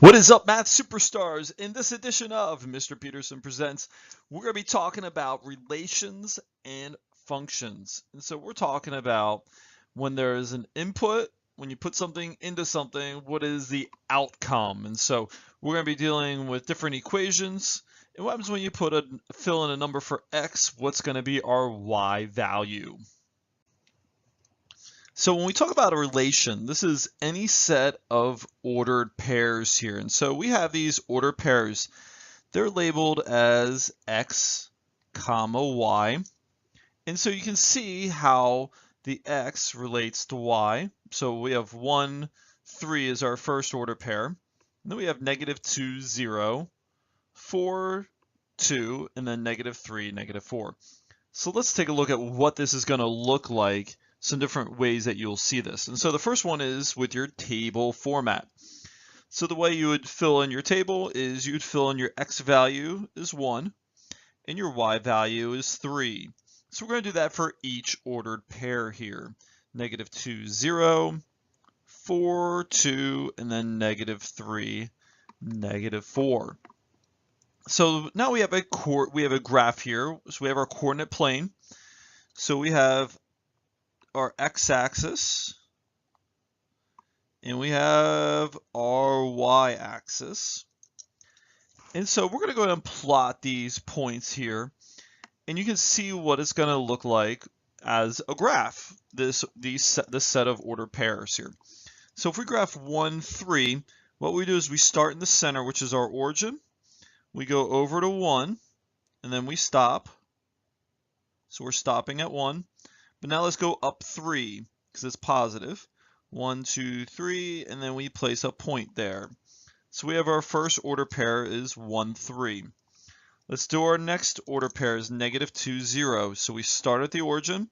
What is up, math superstars? In this edition of Mr. Peterson Presents, we're going to be talking about relations and functions. And so we're talking about when there's an input, when you put something into something, what is the outcome? And so we're going to be dealing with different equations. And what happens when you fill in a number for x, what's going to be our y value? So when we talk about a relation, this is any set of ordered pairs here. And so we have these ordered pairs. They're labeled as x, comma, y. And so you can see how the x relates to y. So we have 1, 3 is our first order pair. And then we have -2, 0, 4, 2, and then -3, -4. So let's take a look at what this is going to look like, some different ways that you'll see this. And so the first one is with your table format. So the way you would fill in your table is you'd fill in your x value is 1 and your y value is 3. So we're going to do that for each ordered pair here. -2, 0, 4, 2, and then -3, -4. So now we have a graph here. So we have our coordinate plane. So we have our x-axis and we have our y-axis. And so we're going to go ahead and plot these points here, and you can see what it's going to look like as a graph, this set of ordered pairs here. So if we graph 1, 3, what we do is we start in the center, which is our origin. We go over to 1, and then we stop. So we're stopping at 1. But now let's go up 3, because it's positive. 1, 2, 3, and then we place a point there. So we have our first order pair is 1, 3. Let's do our next order pair is -2, 0. So we start at the origin.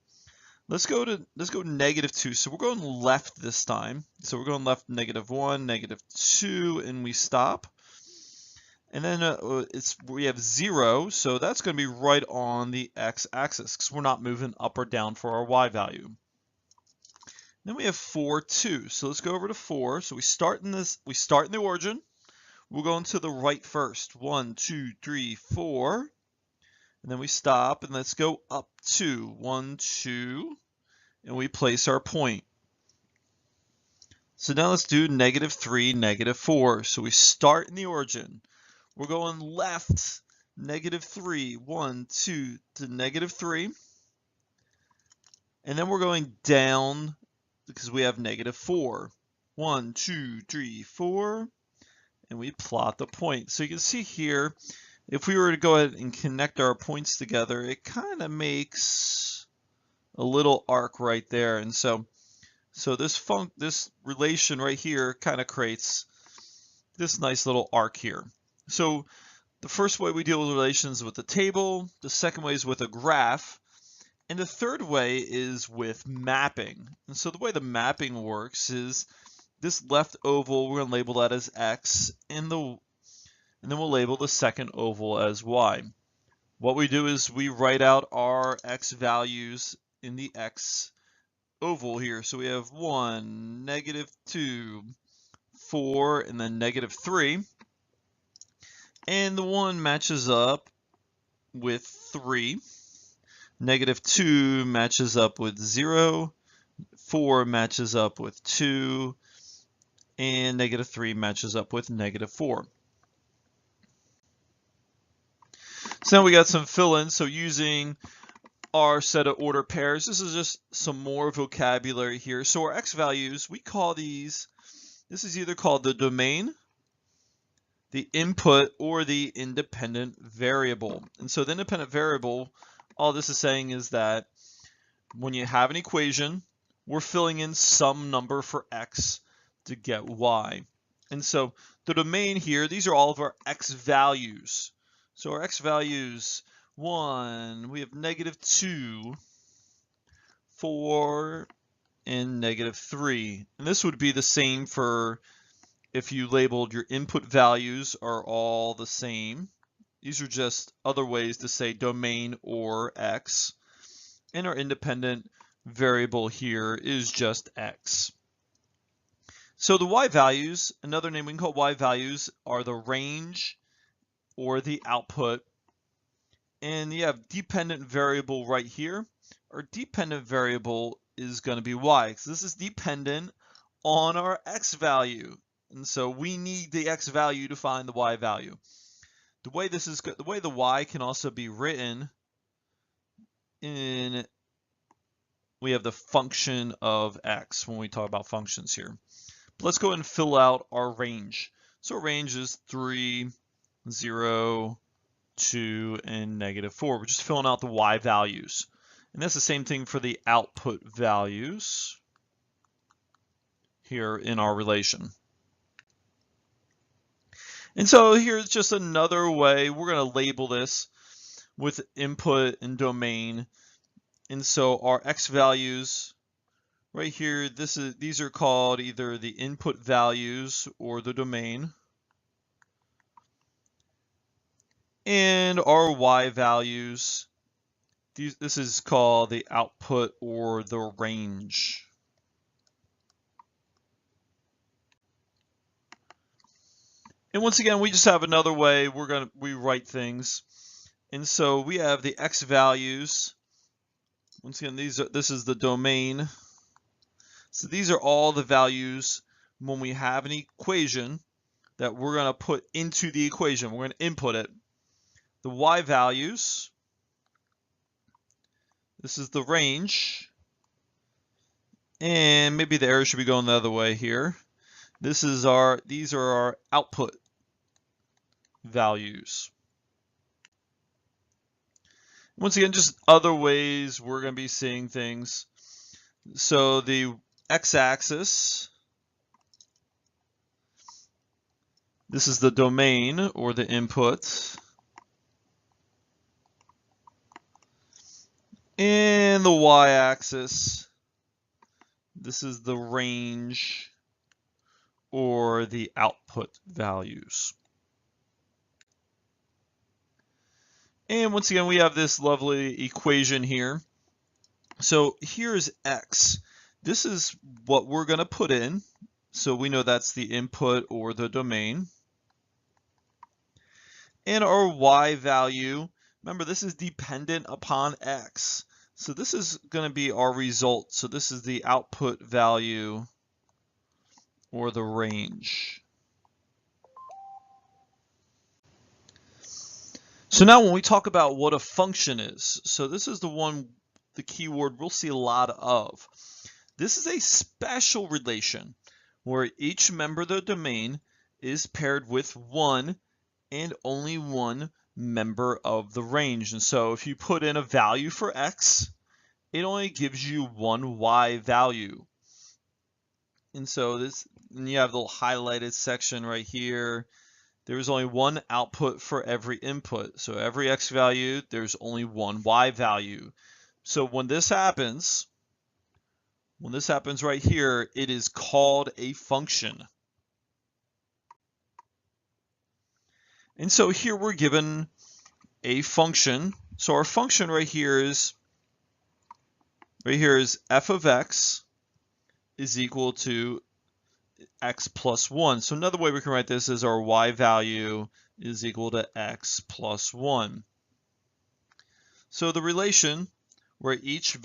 Let's go -2. So we're going left this time. So we're going left -1, -2, and we stop. And then we have 0, so that's going to be right on the x-axis because we're not moving up or down for our y value. Then we have 4, 2. So let's go over to 4. So we start in the origin. We're going to the right first. 1, 2, 3, 4. And then we stop, and let's go up 2. 1, 2, and we place our point. So now let's do -3, -4. So we start in the origin. We're going left, -3, 1, 2, to -3. And then we're going down because we have -4. 1, 2, 3, 4. And we plot the point. So you can see here, if we were to go ahead and connect our points together, it kind of makes a little arc right there. And so this relation right here kind of creates this nice little arc here. So the first way we deal with relations is with the table, the second way is with a graph, and the third way is with mapping. And so the way the mapping works is this left oval, we're going to label that as x, and then we'll label the second oval as y. What we do is we write out our x values in the x oval here. So we have 1, -2, 4, and then -3. And the 1 matches up with 3. -2 matches up with 0. 4 matches up with 2. And -3 matches up with -4. So now we got some fill-in. So using our set of order pairs, this is just some more vocabulary here. So our x values, we call these, this is either called the domain, the input, or the independent variable. And so the independent variable, all this is saying is that when you have an equation, we're filling in some number for x to get y. And so the domain here, these are all of our x values. So our x values, 1, we have -2, 4, and -3. And this would be the same for if you labeled your input values are all the same. These are just other ways to say domain or x. And our independent variable here is just x. So the y values, another name we can call y values, are the range or the output. And you have dependent variable right here. Our dependent variable is going to be y, because this is dependent on our x value. And so we need the x value to find the y value. The way the y can also be written in, we have the function of x when we talk about functions here. But let's go ahead and fill out our range. So our range is 3, 0, 2, and -4. We're just filling out the y values. And that's the same thing for the output values here in our relation. And so here's just another way we're going to label this with input and domain. And so our x values right here, these are called either the input values or the domain. And our y values, this is called the output or the range. And once again, we just have another way we write things. And so we have the x values. Once again, this is the domain. So these are all the values when we have an equation that we're going to put into the equation. We're going to input it. The y values, this is the range. And maybe the arrow should be going the other way here. These are our output values. Once again, just other ways we're going to be seeing things. So the x-axis, this is the domain or the input. And the y-axis, this is the range or the output values. And once again, we have this lovely equation here. So here's x. This is what we're going to put in. So we know that's the input or the domain. And our y value, remember this is dependent upon x. So this is going to be our result. So this is the output value or the range. So now when we talk about what a function is, so this is the keyword we'll see a lot of. This is a special relation where each member of the domain is paired with one and only one member of the range. And so if you put in a value for x, it only gives you one y value. And so and you have the little highlighted section right here. There's only one output for every input. So every x value, there's only one y value. So when this happens right here, it is called a function. And so here we're given a function. So our function right here is f of x is equal to x plus 1. So another way we can write this is our y value is equal to x plus 1. So the relation where each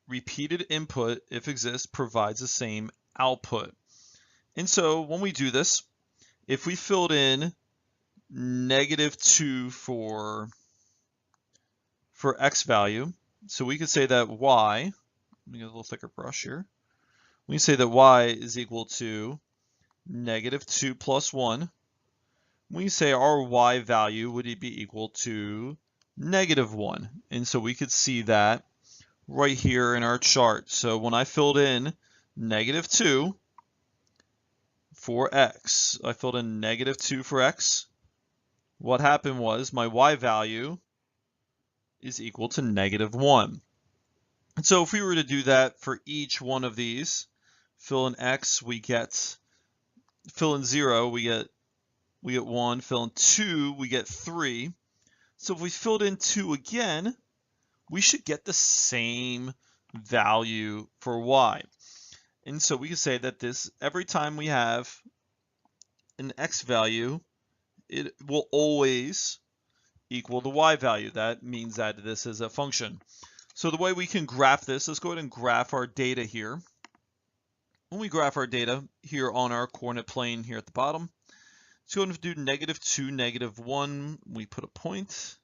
repeated input, if exists, provides the same output. And so when we do this, if we filled in -2 for x value, so we could say that y, let me get a little thicker brush here. We say that y is equal to -2 plus 1. We say our y value would be equal to -1. And so we could see that right here in our chart. So when I filled in -2 for x, I filled in -2 for x. What happened was my y value is equal to -1. And so if we were to do that for each one of these, fill in x, fill in 0, we get 1, fill in 2, we get 3. So if we filled in 2 again, we should get the same value for y. And so we can say that this, every time we have an x value, it will always equal the y value. That means that this is a function. So the way we can graph this, let's go ahead and graph our data here. When we graph our data here on our coordinate plane here at the bottom, let's go ahead and do -2, -1. We put a point.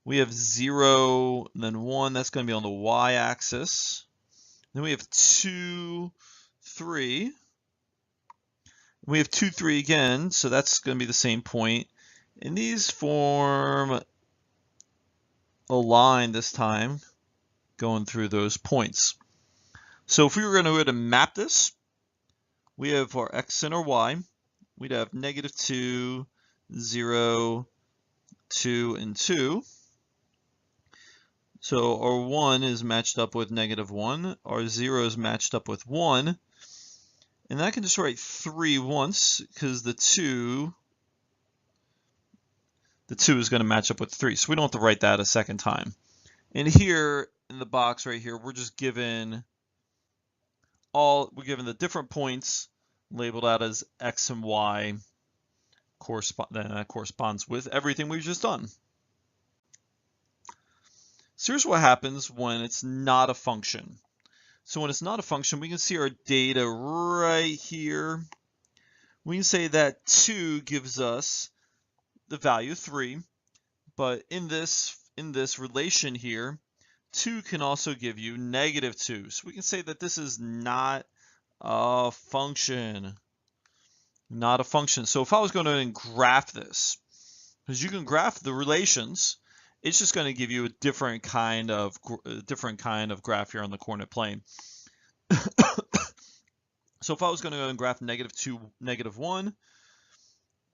We have 0, and then 1. That's going to be on the y-axis. Then we have 2, 3. We have 2, 3 again, so that's going to be the same point. And these form a line this time, going through those points. So if we were going to go ahead and map this, we have our x and our y. We'd have -2, 0, 2, and 2. So our 1 is matched up with -1. Our 0 is matched up with 1. And I can just write 3 once because the 2 is going to match up with 3. So we don't have to write that a second time. And here in the box right here, we're just given the different points labeled out as x and y, that corresponds with everything we've just done. So here's what happens when it's not a function. So when it's not a function, we can see our data right here. We can say that 2 gives us the value 3, but in this relation here, 2 can also give you -2. So we can say that this is not a function. Not a function. So if I was going to graph this, because you can graph the relations, it's just going to give you a different kind of graph here on the coordinate plane. So if I was going to go and graph -2, -1,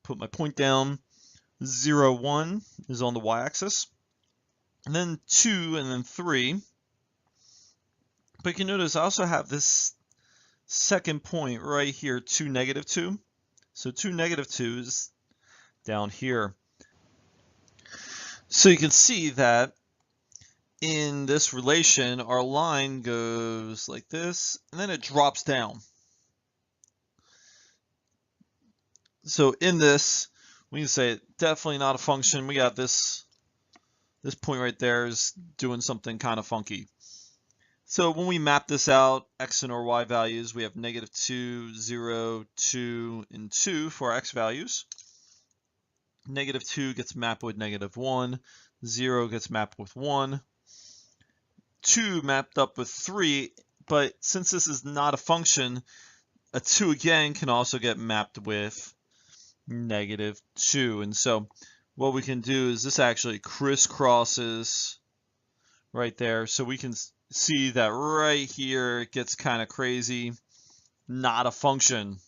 put my point down, 0, 1 is on the y-axis, and then 2, and then 3. But you can notice I also have this second point right here, 2, -2. So 2, -2 is down here. So you can see that in this relation, our line goes like this, and then it drops down. So in this, we can say definitely not a function. We got this point right there is doing something kind of funky. So when we map this out, x and our y values, we have -2, 0, 2, and 2 for our x values. -2 gets mapped with -1, 0 gets mapped with 1, 2 mapped up with 3, but since this is not a function, a 2 again can also get mapped with -2. And so what we can do is this actually crisscrosses right there. So we can see that right here it gets kind of crazy, not a function.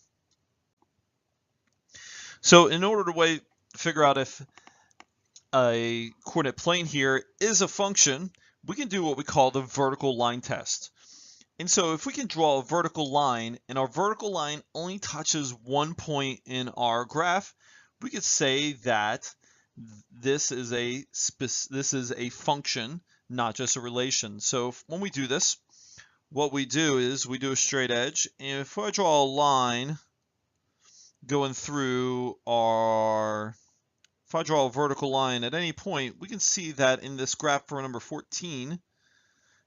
So in order to figure out if a coordinate plane here is a function, we can do what we call the vertical line test. And so if we can draw a vertical line and our vertical line only touches one point in our graph, we could say that this is a function, not just a relation. So when we do this, what we do is we do a straight edge, and if I draw a line going through if I draw a vertical line at any point, we can see that in this graph for number 14,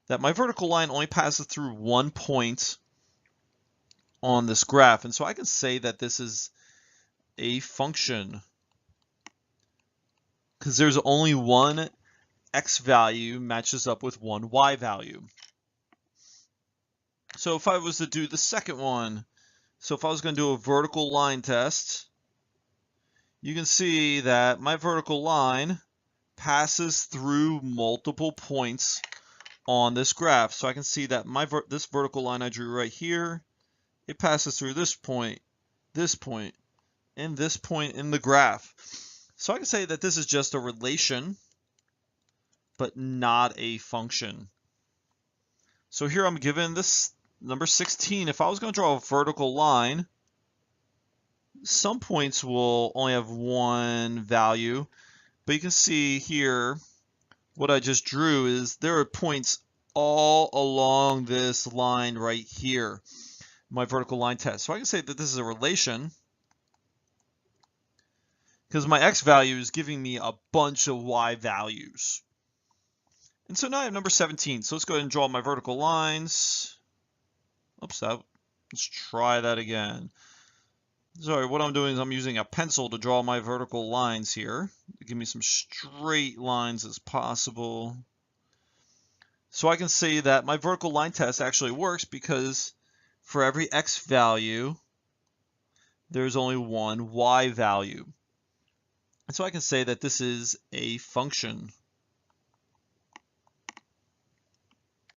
that my vertical line only passes through one point on this graph. And so I can say that this is a function because there's only one x value matches up with one y value. So if I was to do the second one, so if I was going to do a vertical line test, you can see that my vertical line passes through multiple points on this graph. So I can see that this vertical line I drew right here, it passes through this point, and this point in the graph. So I can say that this is just a relation, but not a function. So here I'm given this number 16. If I was going to draw a vertical line, some points will only have one value, but you can see here what I just drew is there are points all along this line right here. my vertical line test. So I can say that this is a relation because my x value is giving me a bunch of y values. And so now I have number 17. So let's go ahead and draw my vertical lines. Oops, let's try that again. Sorry, what I'm doing is I'm using a pencil to draw my vertical lines here. Give me some straight lines as possible. So I can say that my vertical line test actually works because for every x value, there's only one y value. And so I can say that this is a function.